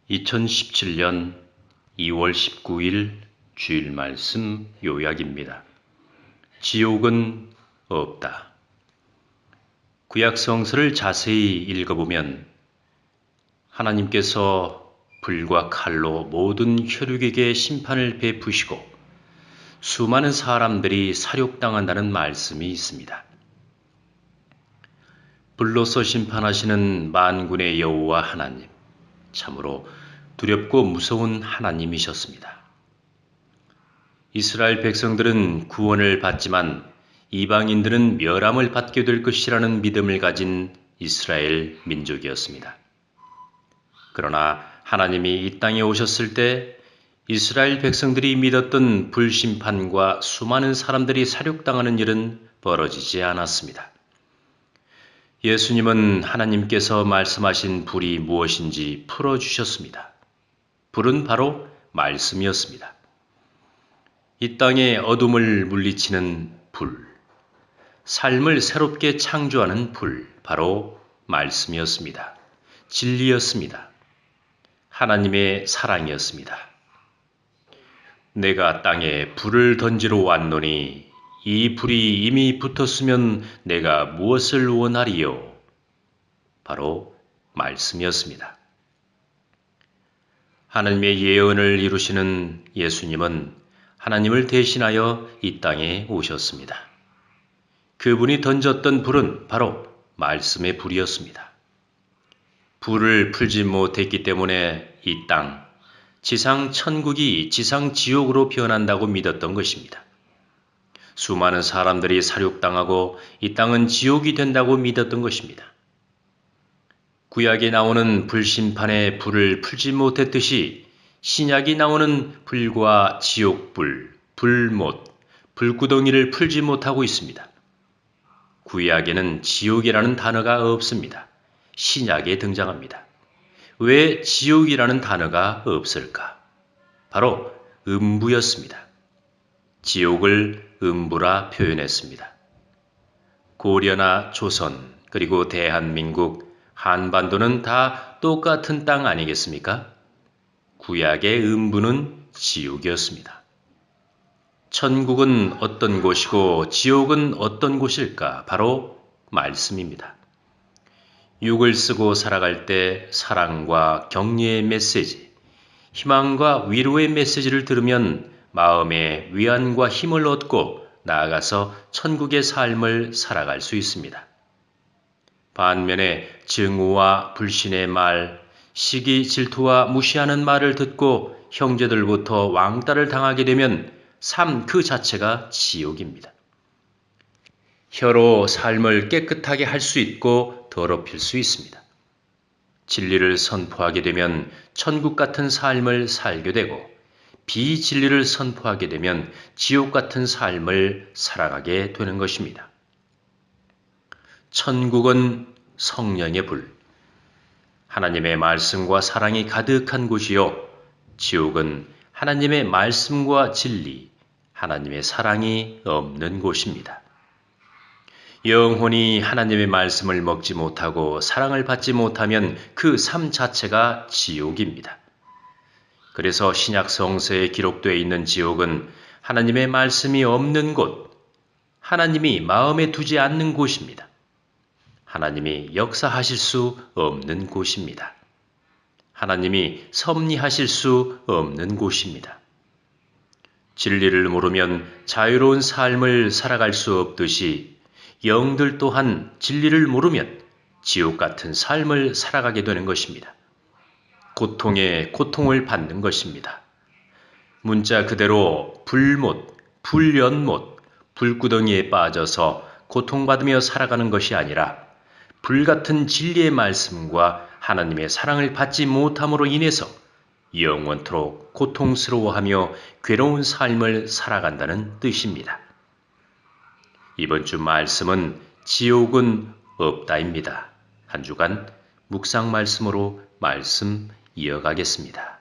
2017년 2월 19일 주일 말씀 요약입니다. 지옥은 없다. 구약 성서를 자세히 읽어보면 하나님께서 불과 칼로 모든 혈육에게 심판을 베푸시고 수많은 사람들이 살육당한다는 말씀이 있습니다. 불로서 심판하시는 만군의 여호와 하나님, 참으로 두렵고 무서운 하나님이셨습니다. 이스라엘 백성들은 구원을 받지만 이방인들은 멸함을 받게 될 것이라는 믿음을 가진 이스라엘 민족이었습니다. 그러나 하나님이 이 땅에 오셨을 때 이스라엘 백성들이 믿었던 불심판과 수많은 사람들이 살육당하는 일은 벌어지지 않았습니다. 예수님은 하나님께서 말씀하신 불이 무엇인지 풀어주셨습니다. 불은 바로 말씀이었습니다. 이 땅의 어둠을 물리치는 불, 삶을 새롭게 창조하는 불, 바로 말씀이었습니다. 진리였습니다. 하나님의 사랑이었습니다. 내가 땅에 불을 던지러 왔노니 이 불이 이미 붙었으면 내가 무엇을 원하리요? 바로 말씀이었습니다. 하나님의 예언을 이루시는 예수님은 하나님을 대신하여 이 땅에 오셨습니다. 그분이 던졌던 불은 바로 말씀의 불이었습니다. 불을 풀지 못했기 때문에 이 땅, 지상 천국이 지상 지옥으로 변한다고 믿었던 것입니다. 수많은 사람들이 살육당하고 이 땅은 지옥이 된다고 믿었던 것입니다. 구약에 나오는 불심판의 불을 풀지 못했듯이 신약이 나오는 불과 지옥불, 불못, 불구덩이를 풀지 못하고 있습니다. 구약에는 지옥이라는 단어가 없습니다. 신약에 등장합니다. 왜 지옥이라는 단어가 없을까? 바로 음부였습니다. 지옥을 음부라 표현했습니다. 고려나 조선, 그리고 대한민국, 한반도는 다 똑같은 땅 아니겠습니까? 구약의 음부는 지옥이었습니다. 천국은 어떤 곳이고 지옥은 어떤 곳일까? 바로 말씀입니다. 육을 쓰고 살아갈 때 사랑과 격려의 메시지, 희망과 위로의 메시지를 들으면 마음에 위안과 힘을 얻고 나아가서 천국의 삶을 살아갈 수 있습니다. 반면에 증오와 불신의 말, 시기 질투와 무시하는 말을 듣고 형제들부터 왕따를 당하게 되면 삶 그 자체가 지옥입니다. 혀로 삶을 깨끗하게 할 수 있고 더럽힐 수 있습니다. 진리를 선포하게 되면 천국 같은 삶을 살게 되고 비진리를 선포하게 되면 지옥 같은 삶을 살아가게 되는 것입니다. 천국은 성령의 불, 하나님의 말씀과 사랑이 가득한 곳이요. 지옥은 하나님의 말씀과 진리, 하나님의 사랑이 없는 곳입니다. 영혼이 하나님의 말씀을 먹지 못하고 사랑을 받지 못하면 그 삶 자체가 지옥입니다. 그래서 신약 성서에 기록되어 있는 지옥은 하나님의 말씀이 없는 곳, 하나님이 마음에 두지 않는 곳입니다. 하나님이 역사하실 수 없는 곳입니다. 하나님이 섭리하실 수 없는 곳입니다. 진리를 모르면 자유로운 삶을 살아갈 수 없듯이 영들 또한 진리를 모르면 지옥 같은 삶을 살아가게 되는 것입니다. 고통에 고통을 받는 것입니다. 문자 그대로 불못, 불연못, 불구덩이에 빠져서 고통받으며 살아가는 것이 아니라 불같은 진리의 말씀과 하나님의 사랑을 받지 못함으로 인해서 영원토록 고통스러워하며 괴로운 삶을 살아간다는 뜻입니다. 이번 주 말씀은 지옥은 없다입니다. 한 주간 묵상 말씀으로 말씀 이어가겠습니다.